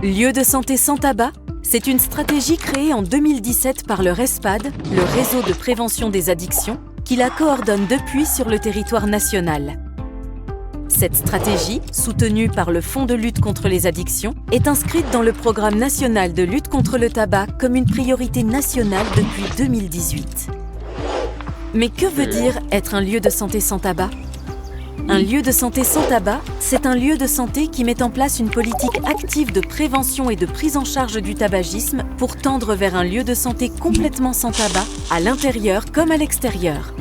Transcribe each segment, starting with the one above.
Lieu de santé sans tabac, c'est une stratégie créée en 2017 par le RESPAD, le réseau de prévention des addictions, qui la coordonne depuis sur le territoire national. Cette stratégie, soutenue par le Fonds de lutte contre les addictions, est inscrite dans le programme national de lutte contre le tabac comme une priorité nationale depuis 2018. Mais que veut dire être un lieu de santé sans tabac ? Un lieu de santé sans tabac, c'est un lieu de santé qui met en place une politique active de prévention et de prise en charge du tabagisme pour tendre vers un lieu de santé complètement sans tabac, à l'intérieur comme à l'extérieur.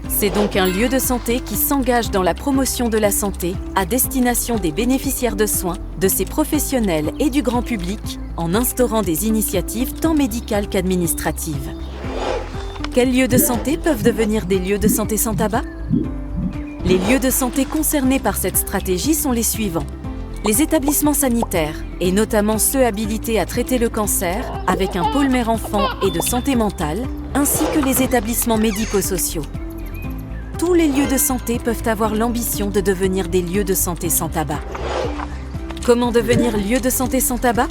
C'est donc un lieu de santé qui s'engage dans la promotion de la santé à destination des bénéficiaires de soins, de ses professionnels et du grand public, en instaurant des initiatives tant médicales qu'administratives. Quels lieux de santé peuvent devenir des lieux de santé sans tabac ? Les lieux de santé concernés par cette stratégie sont les suivants. Les établissements sanitaires, et notamment ceux habilités à traiter le cancer, avec un pôle mère-enfant et de santé mentale, ainsi que les établissements médico-sociaux. Tous les lieux de santé peuvent avoir l'ambition de devenir des lieux de santé sans tabac. Comment devenir lieu de santé sans tabac ?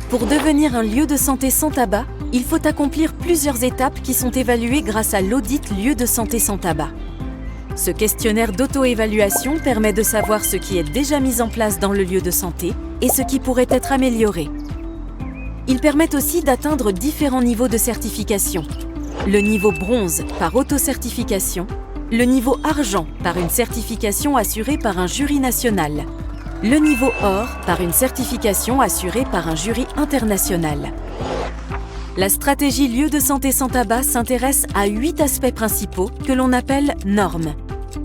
Pour devenir un lieu de santé sans tabac, il faut accomplir plusieurs étapes qui sont évaluées grâce à l'audit lieu de santé sans tabac. Ce questionnaire d'auto-évaluation permet de savoir ce qui est déjà mis en place dans le lieu de santé et ce qui pourrait être amélioré. Il permet aussi d'atteindre différents niveaux de certification. Le niveau bronze par autocertification, le niveau argent par une certification assurée par un jury national, le niveau or par une certification assurée par un jury international. La stratégie lieu de santé sans tabac s'intéresse à 8 aspects principaux que l'on appelle normes.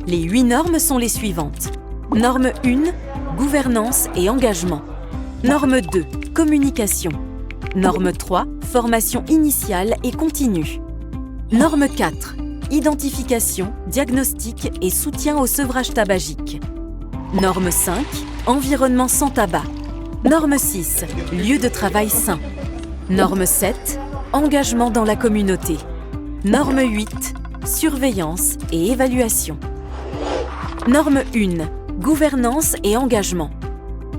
Les 8 normes sont les suivantes. Norme 1, gouvernance et engagement. Norme 2, communication. Norme 3, formation initiale et continue. Norme 4, identification, diagnostic et soutien au sevrage tabagique. Norme 5, environnement sans tabac. Norme 6, lieu de travail sain. Norme 7, engagement dans la communauté. Norme 8, surveillance et évaluation. Norme 1, gouvernance et engagement.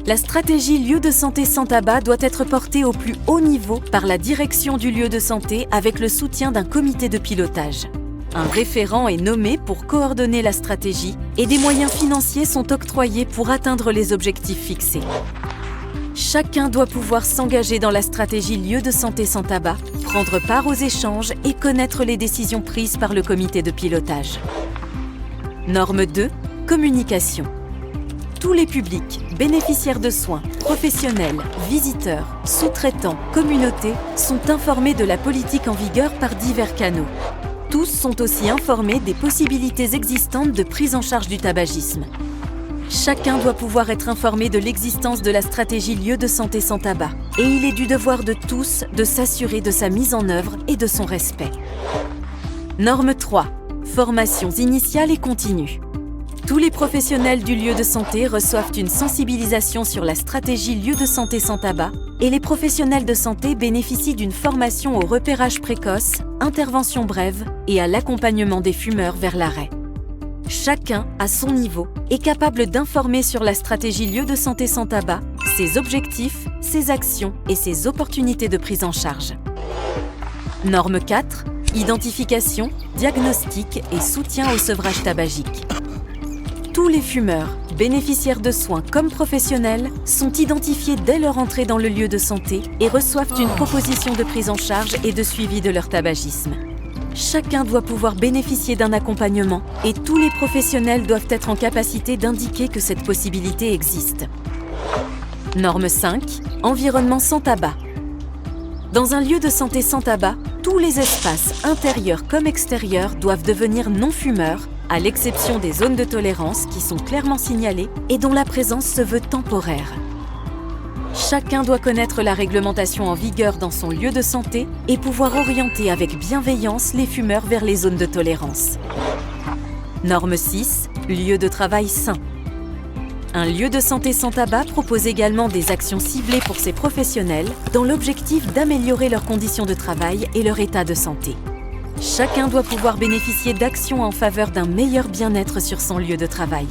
La stratégie lieu de santé sans tabac doit être portée au plus haut niveau par la direction du lieu de santé avec le soutien d'un comité de pilotage. Un référent est nommé pour coordonner la stratégie et des moyens financiers sont octroyés pour atteindre les objectifs fixés. Chacun doit pouvoir s'engager dans la stratégie lieu de santé sans tabac, prendre part aux échanges et connaître les décisions prises par le comité de pilotage. Norme 2, communication. Tous les publics, bénéficiaires de soins, professionnels, visiteurs, sous-traitants, communautés, sont informés de la politique en vigueur par divers canaux. Tous sont aussi informés des possibilités existantes de prise en charge du tabagisme. Chacun doit pouvoir être informé de l'existence de la stratégie lieu de santé sans tabac et il est du devoir de tous de s'assurer de sa mise en œuvre et de son respect. Norme 3. Formations initiales et continues. Tous les professionnels du lieu de santé reçoivent une sensibilisation sur la stratégie lieu de santé sans tabac et les professionnels de santé bénéficient d'une formation au repérage précoce, intervention brève et à l'accompagnement des fumeurs vers l'arrêt. Chacun, à son niveau, est capable d'informer sur la stratégie lieu de santé sans tabac, ses objectifs, ses actions et ses opportunités de prise en charge. Norme 4. Identification, diagnostic et soutien au sevrage tabagique. Tous les fumeurs, bénéficiaires de soins comme professionnels, sont identifiés dès leur entrée dans le lieu de santé et reçoivent une proposition de prise en charge et de suivi de leur tabagisme. Chacun doit pouvoir bénéficier d'un accompagnement et tous les professionnels doivent être en capacité d'indiquer que cette possibilité existe. Norme 5. Environnement sans tabac. Dans un lieu de santé sans tabac, tous les espaces, intérieurs comme extérieurs, doivent devenir non-fumeurs, à l'exception des zones de tolérance qui sont clairement signalées et dont la présence se veut temporaire. Chacun doit connaître la réglementation en vigueur dans son lieu de santé et pouvoir orienter avec bienveillance les fumeurs vers les zones de tolérance. Norme 6. Lieu de travail sain. Un lieu de santé sans tabac propose également des actions ciblées pour ses professionnels dans l'objectif d'améliorer leurs conditions de travail et leur état de santé. Chacun doit pouvoir bénéficier d'actions en faveur d'un meilleur bien-être sur son lieu de travail.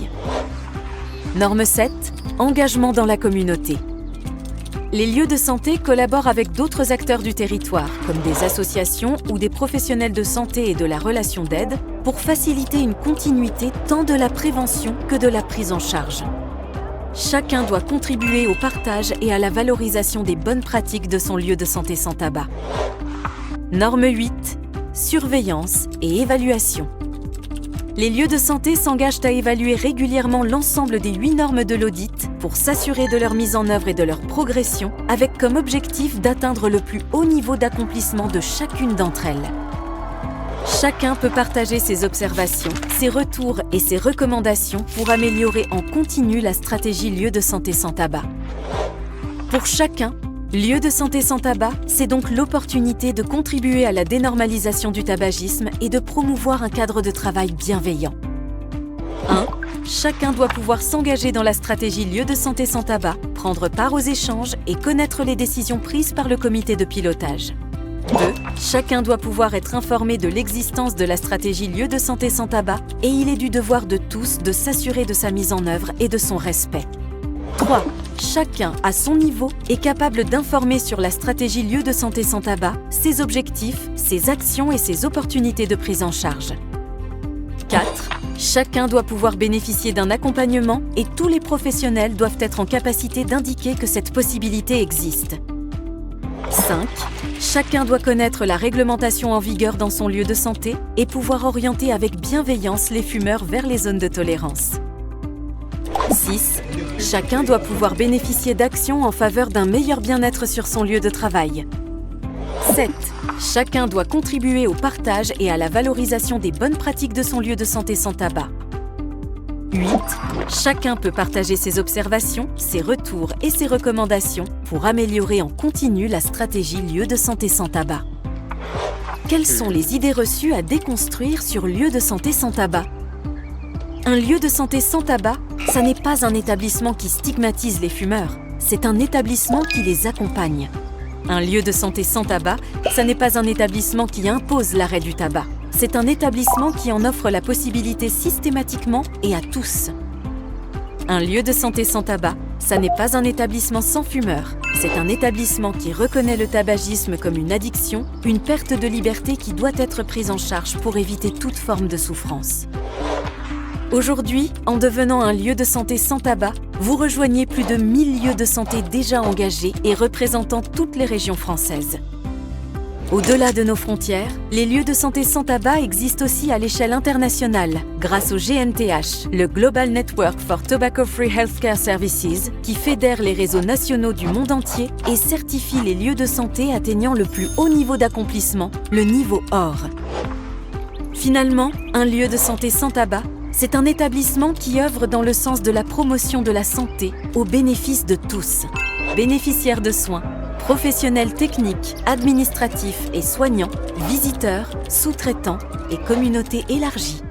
Norme 7. Engagement dans la communauté. Les lieux de santé collaborent avec d'autres acteurs du territoire, comme des associations ou des professionnels de santé et de la relation d'aide, pour faciliter une continuité tant de la prévention que de la prise en charge. Chacun doit contribuer au partage et à la valorisation des bonnes pratiques de son lieu de santé sans tabac. Norme 8. Surveillance et évaluation. Les lieux de santé s'engagent à évaluer régulièrement l'ensemble des 8 normes de l'audit pour s'assurer de leur mise en œuvre et de leur progression, avec comme objectif d'atteindre le plus haut niveau d'accomplissement de chacune d'entre elles. Chacun peut partager ses observations, ses retours et ses recommandations pour améliorer en continu la stratégie lieu de santé sans tabac. Pour chacun, lieu de santé sans tabac, c'est donc l'opportunité de contribuer à la dénormalisation du tabagisme et de promouvoir un cadre de travail bienveillant. 1. Chacun doit pouvoir s'engager dans la stratégie lieu de santé sans tabac, prendre part aux échanges et connaître les décisions prises par le comité de pilotage. 2. Chacun doit pouvoir être informé de l'existence de la stratégie lieu de santé sans tabac et il est du devoir de tous de s'assurer de sa mise en œuvre et de son respect. 3. Chacun, à son niveau, est capable d'informer sur la stratégie lieu de santé sans tabac, ses objectifs, ses actions et ses opportunités de prise en charge. 4. Chacun doit pouvoir bénéficier d'un accompagnement et tous les professionnels doivent être en capacité d'indiquer que cette possibilité existe. 5. Chacun doit connaître la réglementation en vigueur dans son lieu de santé et pouvoir orienter avec bienveillance les fumeurs vers les zones de tolérance. 6. Chacun doit pouvoir bénéficier d'actions en faveur d'un meilleur bien-être sur son lieu de travail. 7. Chacun doit contribuer au partage et à la valorisation des bonnes pratiques de son lieu de santé sans tabac. 8. Chacun peut partager ses observations, ses retours et ses recommandations pour améliorer en continu la stratégie lieu de santé sans tabac. Quelles sont les idées reçues à déconstruire sur lieu de santé sans tabac ? Un lieu de santé sans tabac, ça n'est pas un établissement qui stigmatise les fumeurs, c'est un établissement qui les accompagne. Un lieu de santé sans tabac, ça n'est pas un établissement qui impose l'arrêt du tabac. C'est un établissement qui en offre la possibilité systématiquement et à tous. Un lieu de santé sans tabac, ça n'est pas un établissement sans fumeurs. C'est un établissement qui reconnaît le tabagisme comme une addiction, une perte de liberté qui doit être prise en charge pour éviter toute forme de souffrance. Aujourd'hui, en devenant un lieu de santé sans tabac, vous rejoignez plus de 1000 lieux de santé déjà engagés et représentant toutes les régions françaises. Au-delà de nos frontières, les lieux de santé sans tabac existent aussi à l'échelle internationale, grâce au GNTH, le Global Network for Tobacco-Free Healthcare Services, qui fédère les réseaux nationaux du monde entier et certifie les lieux de santé atteignant le plus haut niveau d'accomplissement, le niveau or. Finalement, un lieu de santé sans tabac, c'est un établissement qui œuvre dans le sens de la promotion de la santé au bénéfice de tous. Bénéficiaires de soins, professionnels techniques, administratifs et soignants, visiteurs, sous-traitants et communautés élargies.